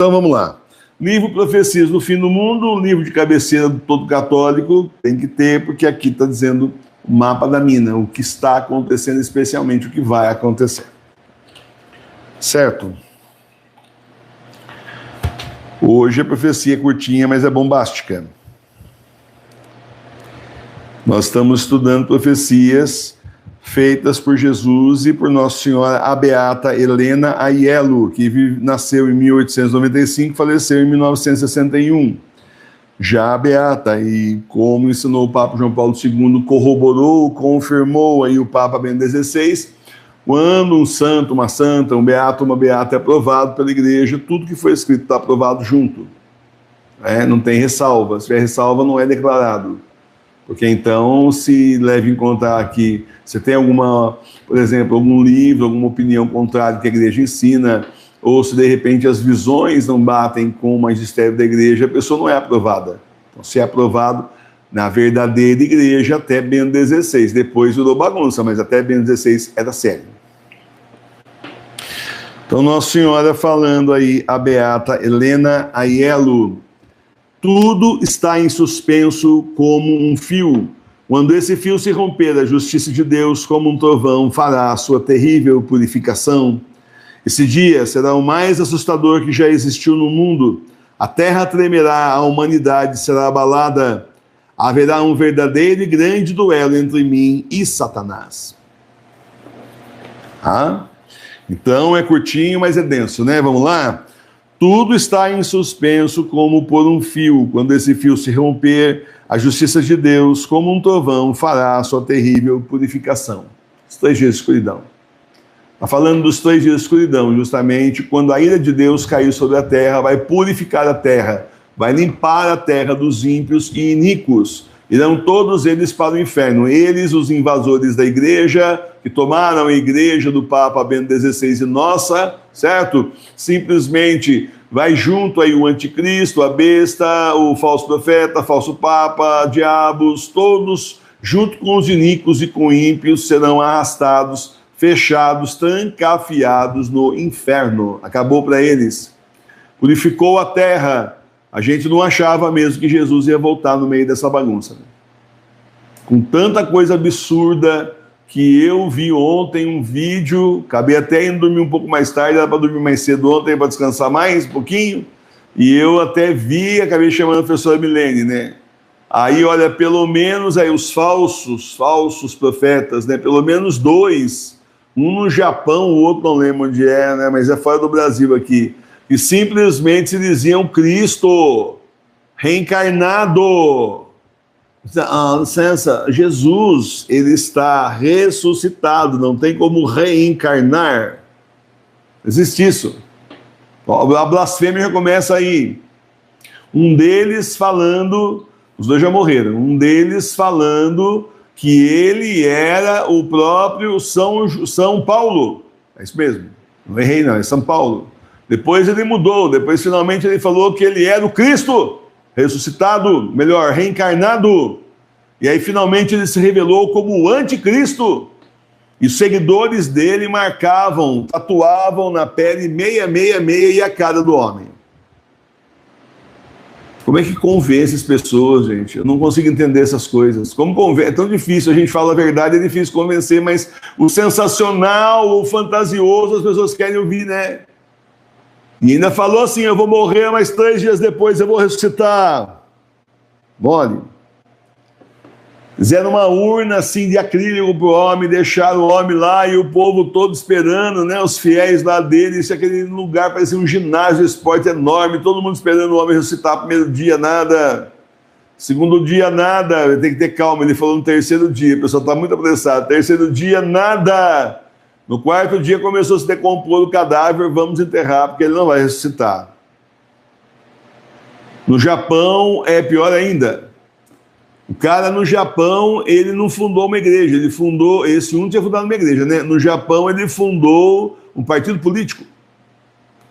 Então vamos lá. Livro Profecias do Fim do Mundo, um livro de cabeceira do todo católico, tem que ter, porque aqui está dizendo o mapa da mina, o que está acontecendo, especialmente o que vai acontecer. Certo? Hoje a profecia é curtinha, mas é bombástica. Nós estamos estudando profecias feitas por Jesus e por Nossa Senhora, a beata Helena Aiello, que nasceu em 1895 e faleceu em 1961. Já a beata, e como ensinou o Papa João Paulo II, corroborou, confirmou aí o Papa Bento XVI, quando um santo, uma santa, um beato, uma beata é aprovado pela igreja, tudo que foi escrito está aprovado junto. Não tem ressalva. Se tiver ressalva, não é declarado. Porque então se leve em conta que você tem alguma, por exemplo, algum livro, alguma opinião contrária que a igreja ensina, ou se de repente as visões não batem com o magistério da igreja, a pessoa não é aprovada. Então, se é aprovado na verdadeira igreja até Bento XVI, depois virou bagunça, mas até Bento XVI era sério. Então, Nossa Senhora falando aí, a beata Helena Aiello, tudo está em suspenso como um fio. Quando esse fio se romper, a justiça de Deus, como um trovão, fará a sua terrível purificação. Esse dia será o mais assustador que já existiu no mundo. A terra tremerá, a humanidade será abalada. Haverá um verdadeiro e grande duelo entre mim e Satanás. Então é curtinho, mas é denso, né? Vamos lá? Tudo está em suspenso como por um fio. Quando esse fio se romper, a justiça de Deus, como um trovão, fará a sua terrível purificação. Os 3 dias de escuridão. Está falando dos 3 dias de escuridão, justamente quando a ira de Deus caiu sobre a terra, vai purificar a terra, vai limpar a terra dos ímpios e iníquos. Irão todos eles para o inferno. Eles, os invasores da igreja, que tomaram a igreja do Papa Bento XVI e nossa, certo? Simplesmente vai junto aí o anticristo, a besta, o falso profeta, falso papa, diabos, todos junto com os iníquos e com ímpios serão arrastados, fechados, trancafiados no inferno. Acabou para eles. Purificou a terra. A gente não achava mesmo que Jesus ia voltar no meio dessa bagunça. Com tanta coisa absurda que eu vi ontem um vídeo, acabei até indo dormir um pouco mais tarde, era para dormir mais cedo ontem, para descansar mais um pouquinho, e eu até vi, acabei chamando a professora Milene, né? Aí, olha, pelo menos aí os falsos profetas, né? Pelo menos 2, um no Japão, o outro não lembro onde é, né? Mas é fora do Brasil aqui, que simplesmente se diziam Cristo reencarnado. Licença, Jesus, ele está ressuscitado, não tem como reencarnar. Existe isso. A blasfêmia já começa aí. Um deles falando, os 2 já morreram, um deles falando que ele era o próprio São Paulo. É isso mesmo, não errei não, é São Paulo. Depois ele mudou, depois finalmente ele falou que ele era o Cristo ressuscitado, melhor, reencarnado. E aí finalmente ele se revelou como o anticristo. E os seguidores dele marcavam, tatuavam na pele 666 e a cara do homem. Como é que convence as pessoas, gente? Eu não consigo entender essas coisas. Como convence? É tão difícil, a gente fala a verdade, é difícil convencer, mas o sensacional, o fantasioso, as pessoas querem ouvir, né? E ainda falou assim, eu vou morrer, mas 3 dias depois eu vou ressuscitar. Mole. Fizeram uma urna assim de acrílico para o homem, deixaram o homem lá e o povo todo esperando, né? Os fiéis lá dele, isso, aquele lugar parecia um ginásio de esporte enorme, todo mundo esperando o homem ressuscitar. Primeiro dia, nada. Segundo dia, nada. Tem que ter calma, ele falou no 3º dia, o pessoal está muito apressado. 3º dia, nada. No 4º dia começou a se decompor o cadáver, vamos enterrar, porque ele não vai ressuscitar. No Japão é pior ainda. O cara no Japão, ele não fundou uma igreja, ele fundou, esse um tinha fundado uma igreja, né? No Japão ele fundou um partido político.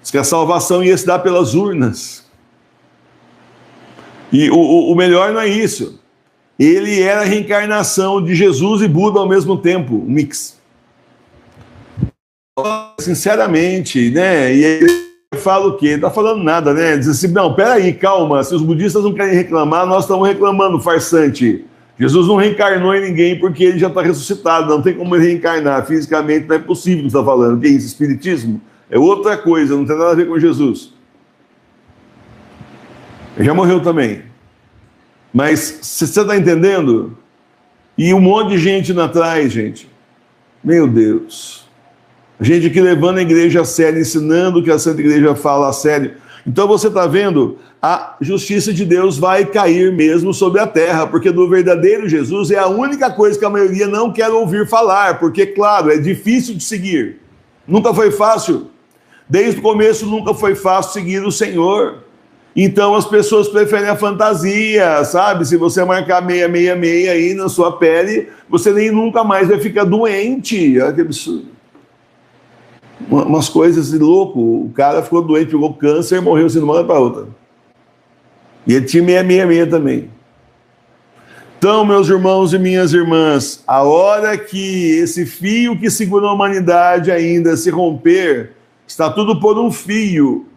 Diz que a salvação ia se dar pelas urnas. E o melhor não é isso. Ele era a reencarnação de Jesus e Buda ao mesmo tempo, um mix. Sinceramente, né? E ele fala o quê? Ele está falando nada, né? Diz assim, não, peraí, calma, se os budistas não querem reclamar, nós estamos reclamando, farsante. Jesus não reencarnou em ninguém porque ele já está ressuscitado, não tem como ele reencarnar, fisicamente não é possível o que você está falando. Que é isso, espiritismo? É outra coisa, não tem nada a ver com Jesus. Ele já morreu também. Mas você está entendendo? E um monte de gente indo atrás, gente. Meu Deus. Gente que levando a igreja a sério, ensinando o que a Santa Igreja fala a sério. Então você está vendo, a justiça de Deus vai cair mesmo sobre a terra, porque do verdadeiro Jesus é a única coisa que a maioria não quer ouvir falar, porque, claro, é difícil de seguir. Nunca foi fácil. Desde o começo nunca foi fácil seguir o Senhor. Então as pessoas preferem a fantasia, sabe? Se você marcar 666 aí na sua pele, você nem nunca mais vai ficar doente. Olha que absurdo. Umas coisas de louco. O cara ficou doente, pegou câncer e morreu assim de uma hora para outra. E ele tinha 666 também. Então, meus irmãos e minhas irmãs, a hora que esse fio que segura a humanidade ainda se romper, está tudo por um fio.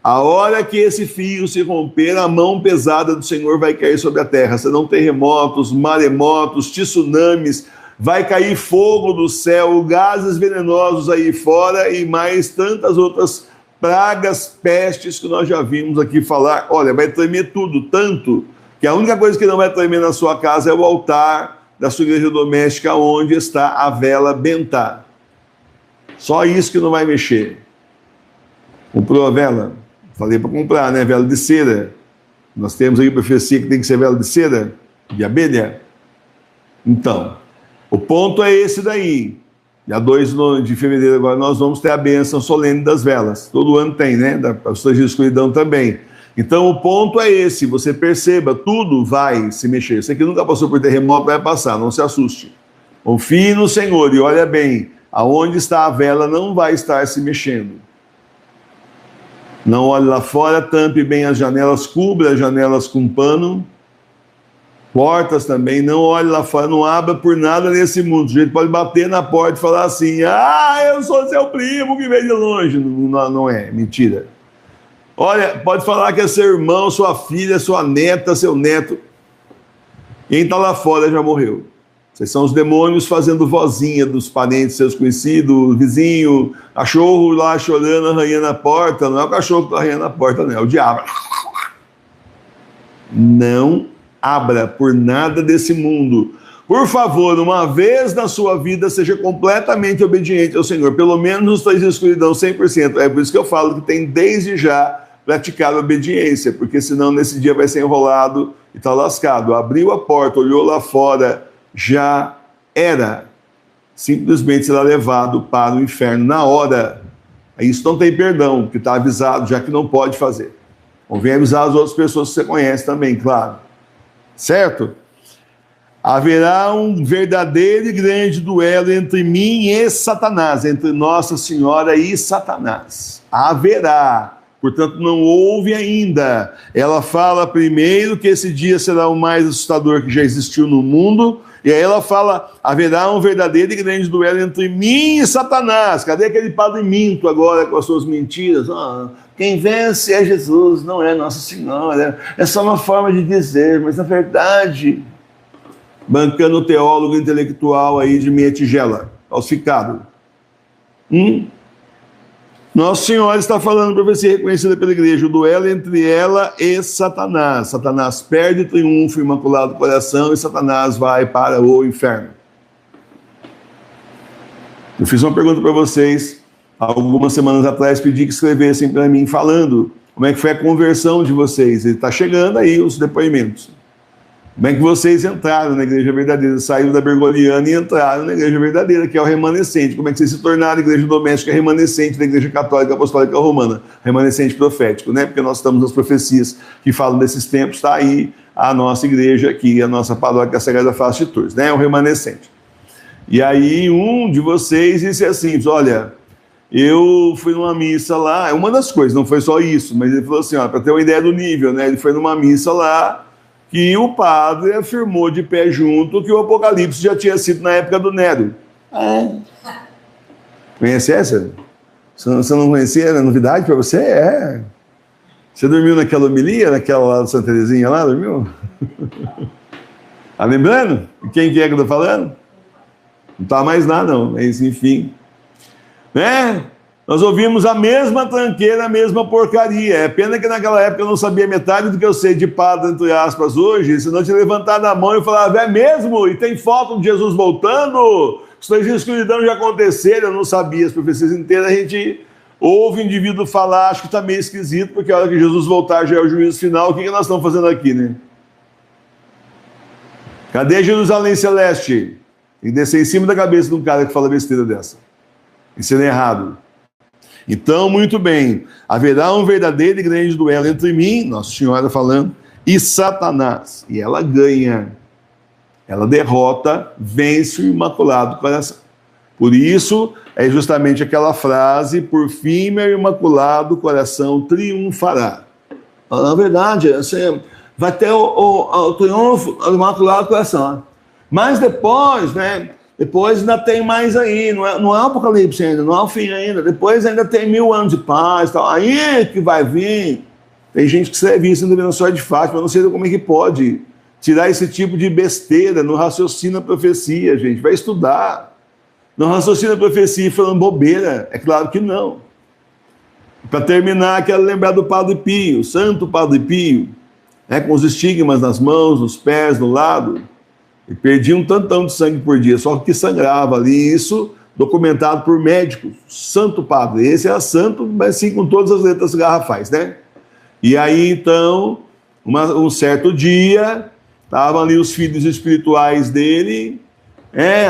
A hora que esse fio se romper, a mão pesada do Senhor vai cair sobre a terra. Serão terremotos, maremotos, tsunamis, vai cair fogo do céu, gases venenosos aí fora e mais tantas outras pragas, pestes que nós já vimos aqui falar. Olha, vai tremer tudo, tanto que a única coisa que não vai tremer na sua casa é o altar da sua igreja doméstica, onde está a vela bentá. Só isso que não vai mexer. Comprou a vela? Falei para comprar, né? Vela de cera. Nós temos aí profecia que tem que ser vela de cera, de abelha. Então, o ponto é esse daí. Dia 2 de fevereiro agora nós vamos ter a bênção solene das velas. Todo ano tem, né? Da pastora de escuridão também. Então o ponto é esse, você perceba, tudo vai se mexer. Você que nunca passou por terremoto vai passar, não se assuste. Confie no Senhor e olha bem, aonde está a vela não vai estar se mexendo. Não olhe lá fora, tampe bem as janelas, cubra as janelas com pano. Portas também, não olhe lá fora, não abra por nada nesse mundo. O sujeito pode bater na porta e falar assim, eu sou seu primo que veio de longe. Não é, mentira. Olha, pode falar que é seu irmão, sua filha, sua neta, seu neto. Quem está lá fora já morreu. Vocês são os demônios fazendo vozinha dos parentes, seus conhecidos, vizinho, cachorro lá chorando, arranhando a porta. Não é o cachorro que está arranhando a porta, não, é o diabo. Não abra por nada desse mundo. Por favor, uma vez na sua vida, seja completamente obediente ao Senhor. Pelo menos nos 3 dias de escuridão, 100%. É por isso que eu falo que tem desde já praticado a obediência, porque senão nesse dia vai ser enrolado e está lascado. Abriu a porta, olhou lá fora, já era. Simplesmente será levado para o inferno na hora. Isso não tem perdão, porque está avisado, já que não pode fazer. Convém avisar as outras pessoas que você conhece também, claro. Certo? Haverá um verdadeiro e grande duelo entre mim e Satanás, entre Nossa Senhora e Satanás. Haverá. Portanto, não houve ainda. Ela fala primeiro que esse dia será o mais assustador que já existiu no mundo, e aí ela fala, haverá um verdadeiro e grande duelo entre mim e Satanás. Cadê aquele padre minto agora com as suas mentiras? Quem vence é Jesus, não é Nossa Senhora. É só uma forma de dizer, mas na verdade, bancando o teólogo intelectual aí de meia tigela, falsificado. Nossa Senhora está falando profecia reconhecida pela igreja, o duelo entre ela e Satanás. Satanás perde, triunfa, imaculado coração, e Satanás vai para o inferno. Eu fiz uma pergunta para vocês, algumas semanas atrás, pedi que escrevessem para mim, falando como é que foi a conversão de vocês. Está chegando aí os depoimentos. Como é que vocês entraram na igreja verdadeira, saíram da Bergoliana e entraram na igreja verdadeira, que é o remanescente. Como é que vocês se tornaram igreja doméstica remanescente da igreja católica apostólica romana, remanescente profético, né? Porque nós estamos nas profecias que falam desses tempos, está aí a nossa igreja aqui, a nossa paróquia Sagrada Face de Tours, né? O remanescente. E aí um de vocês disse assim, olha, eu fui numa missa lá, é uma das coisas, não foi só isso, mas ele falou assim, para ter uma ideia do nível, né? Ele foi numa missa lá, que o padre afirmou de pé junto que o Apocalipse já tinha sido na época do Nero. Conhece essa? Você não conhecia? Era novidade para você? É. Você dormiu naquela homilia, naquela lá do Santa Teresinha lá, dormiu? Tá lembrando? Quem que é que eu tô falando? Não tá mais nada, não. Mas, enfim. Né? Nós ouvimos a mesma tranqueira, a mesma porcaria. É pena que naquela época eu não sabia metade do que eu sei de padre, entre aspas, hoje, senão eu tinha levantado a mão e falava, é mesmo? E tem foto de Jesus voltando? Os 3 dias de escuridão já aconteceram, eu não sabia as profecias inteiras, a gente ouve o indivíduo falar, acho que está meio esquisito, porque a hora que Jesus voltar já é o juízo final, o que nós estamos fazendo aqui, né? Cadê Jerusalém Celeste? Tem que descer em cima da cabeça de um cara que fala besteira dessa. Ensino errado. Então, muito bem, haverá um verdadeiro e grande duelo entre mim, Nossa Senhora falando, e Satanás. E ela ganha. Ela derrota, vence o Imaculado Coração. Por isso, é justamente aquela frase, por fim, meu Imaculado Coração triunfará. Na verdade, assim, vai ter o triunfo do Imaculado Coração. Mas depois, né? Depois ainda tem mais aí, não é o Apocalipse ainda, não é o fim ainda. Depois ainda tem 1000 anos de paz, tal. Aí que vai vir. Tem gente que escreve isso no Só de Fátima, eu não sei como é que pode tirar esse tipo de besteira, não raciocina a profecia, gente. Vai estudar. Não raciocina a profecia falando bobeira. É claro que não. Para terminar, quero lembrar do Padre Pio, Santo Padre Pio, né, com os estigmas nas mãos, nos pés, no lado. E perdia um tantão de sangue por dia, só que sangrava ali, isso documentado por médicos, Santo Padre, esse era santo, mas sim com todas as letras garrafais, né? E aí, então, um certo dia, estavam ali os filhos espirituais dele,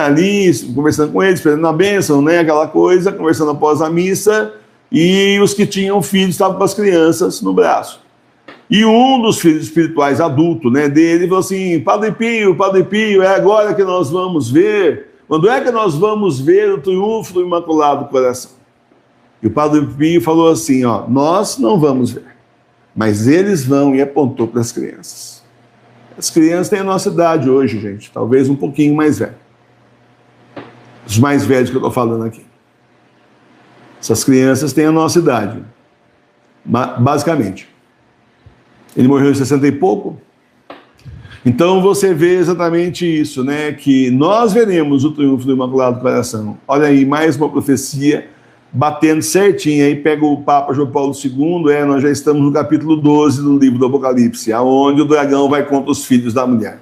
ali, conversando com eles, esperando a bênção, né, aquela coisa, conversando após a missa, e os que tinham filhos estavam com as crianças no braço. E um dos filhos espirituais adulto, né, dele falou assim, Padre Pio, é agora que nós vamos ver, quando é que nós vamos ver o triunfo do Imaculado Coração? E o Padre Pio falou assim, ó, nós não vamos ver, mas eles vão, e apontou para as crianças. As crianças têm a nossa idade hoje, gente, talvez um pouquinho mais velho. Os mais velhos que eu estou falando aqui. Essas crianças têm a nossa idade, basicamente. Ele morreu em 60 e pouco. Então você vê exatamente isso, né? Que nós veremos o triunfo do Imaculado Coração. Olha aí, mais uma profecia batendo certinho. Aí pega o Papa João Paulo II, nós já estamos no capítulo 12 do livro do Apocalipse, onde o dragão vai contra os filhos da mulher.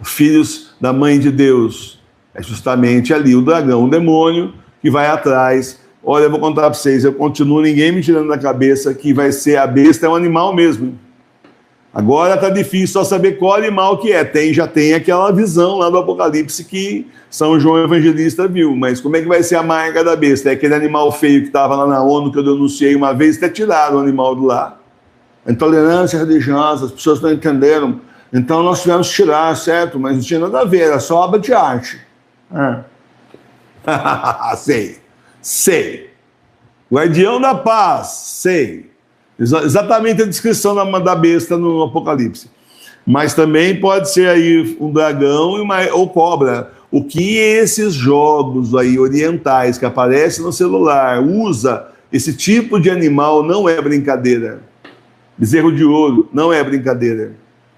Os filhos da mãe de Deus. É justamente ali o dragão, o demônio, que vai atrás. Olha, eu vou contar para vocês, eu continuo, ninguém me tirando da cabeça que vai ser a besta, é um animal mesmo. Agora está difícil só saber qual animal que é. Já tem aquela visão lá do Apocalipse que São João Evangelista viu. Mas como é que vai ser a marca da besta? É aquele animal feio que estava lá na ONU que eu denunciei uma vez, até tiraram o animal de lá. A intolerância religiosa, as pessoas não entenderam. Então nós tivemos que tirar, certo? Mas não tinha nada a ver, era só obra de arte. Sei. Guardião da paz, sei. Exatamente a descrição da besta no Apocalipse. Mas também pode ser aí um dragão ou cobra. O que esses jogos aí orientais que aparecem no celular usa esse tipo de animal não é brincadeira. Bezerro de ouro não é brincadeira.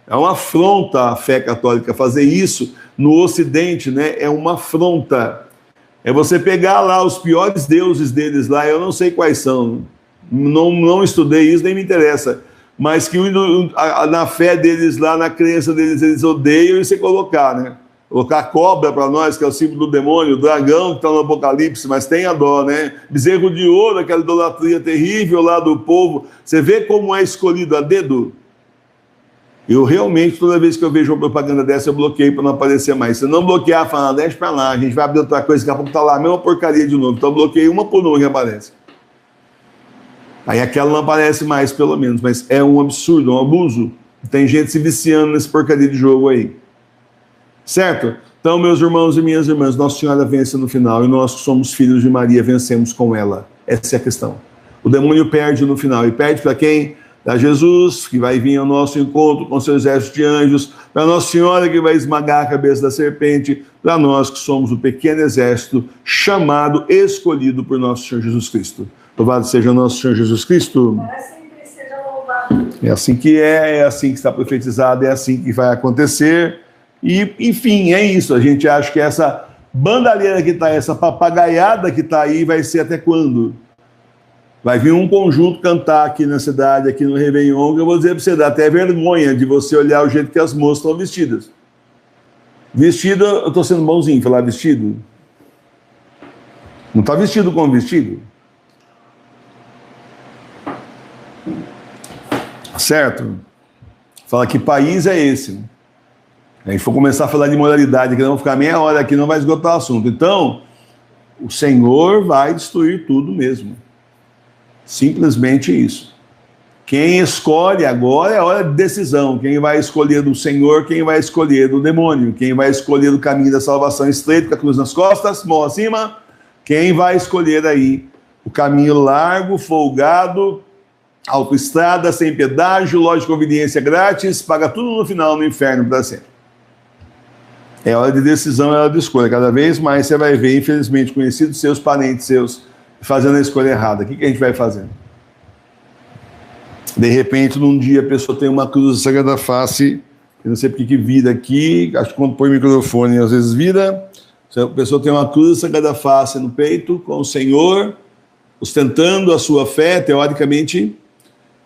É uma afronta à fé católica. Fazer isso no Ocidente, né, é uma afronta. É você pegar lá os piores deuses deles lá, eu não sei quais são. Não estudei isso, nem me interessa, mas que na fé deles lá, na crença deles, eles odeiam, e você colocar, né? Colocar a cobra para nós, que é o símbolo do demônio, o dragão que está no Apocalipse, mas tem a dó, né? Bezerro de ouro, aquela idolatria terrível lá do povo. Você vê como é escolhido a dedo? Eu realmente, toda vez que eu vejo uma propaganda dessa, eu bloqueio para não aparecer mais. Se não bloquear, fala, deixa para lá, a gente vai abrir outra coisa, daqui a pouco está lá a mesma porcaria de novo. Então eu bloqueio uma por uma que aparece. Aí aquela não aparece mais, pelo menos, mas é um absurdo, um abuso. Tem gente se viciando nesse porcaria de jogo aí. Certo? Então, meus irmãos e minhas irmãs, Nossa Senhora vence no final, e nós que somos filhos de Maria vencemos com ela. Essa é a questão. O demônio perde no final. E perde para quem? para Jesus, que vai vir ao nosso encontro com seu exército de anjos, para Nossa Senhora, que vai esmagar a cabeça da serpente, para nós que somos o pequeno exército chamado, escolhido por nosso Senhor Jesus Cristo. Louvado seja nosso Senhor Jesus Cristo. É assim que é assim que está profetizado, é assim que vai acontecer. E, enfim, é isso. A gente acha que essa bandalheira que está aí, essa papagaiada que está aí, vai ser até quando? Vai vir um conjunto cantar aqui na cidade, aqui no Réveillon, que eu vou dizer para você, dá até vergonha de você olhar o jeito que as moças estão vestidas. Vestido, eu estou sendo bonzinho falar vestido? Não está vestido como vestido? Certo? Fala que país é esse? A gente for começar a falar de moralidade, que não vamos ficar meia hora aqui, não vai esgotar o assunto. Então, o Senhor vai destruir tudo mesmo. Simplesmente isso. Quem escolhe agora é a hora de decisão. Quem vai escolher do Senhor, quem vai escolher do demônio, quem vai escolher do caminho da salvação estreito, com a cruz nas costas, mão acima, quem vai escolher aí o caminho largo, folgado, autoestrada, sem pedágio, loja de conveniência grátis, paga tudo no final no inferno para sempre. É hora de decisão, é hora de escolha. Cada vez mais você vai ver, infelizmente, conhecidos seus, parentes seus, fazendo a escolha errada. O que a gente vai fazendo? De repente, num dia, a pessoa tem uma cruz da Sagrada Face, eu não sei porque que vira aqui, acho que quando põe o microfone, às vezes vira. A pessoa tem uma cruz da Sagrada Face no peito, com o Senhor, ostentando a sua fé, teoricamente,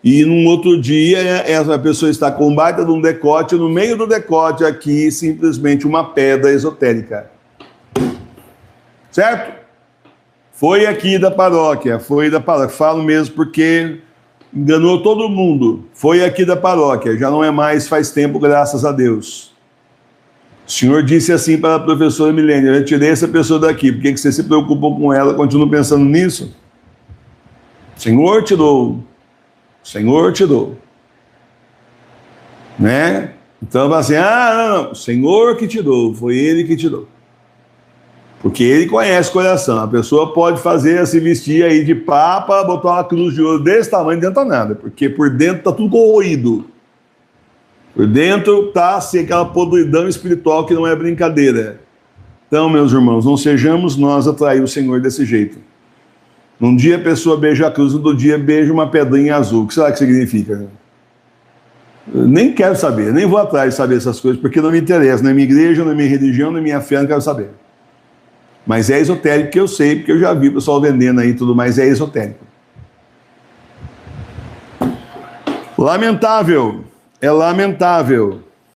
e num outro dia, essa pessoa está com um baita de um decote, no meio do decote aqui, simplesmente uma pedra esotérica. Certo? Foi aqui da paróquia, falo mesmo porque enganou todo mundo. Foi aqui da paróquia, já não é mais faz tempo, graças a Deus. O senhor disse assim para a professora Milênia: eu tirei essa pessoa daqui, por que você se preocupou com ela, continua pensando nisso? O Senhor tirou. O Senhor tirou. Né? Então, assim, não, o Senhor que tirou, foi Ele que tirou. Porque Ele conhece o coração. A pessoa pode fazer, se vestir aí de papa, botar uma cruz de ouro desse tamanho, não adianta nada, porque por dentro está tudo corroído. Por dentro está assim, aquela podridão espiritual que não é brincadeira. Então, meus irmãos, não sejamos nós a trair o Senhor desse jeito. Num dia a pessoa beija a cruz, no outro dia beija uma pedrinha azul. O que será que significa? Eu nem quero saber, nem vou atrás de saber essas coisas, porque não me interessa, não é minha igreja, não é minha religião, não é minha fé, não quero saber. Mas é esotérico que eu sei, porque eu já vi o pessoal vendendo aí e tudo mais, é esotérico. Lamentável, é lamentável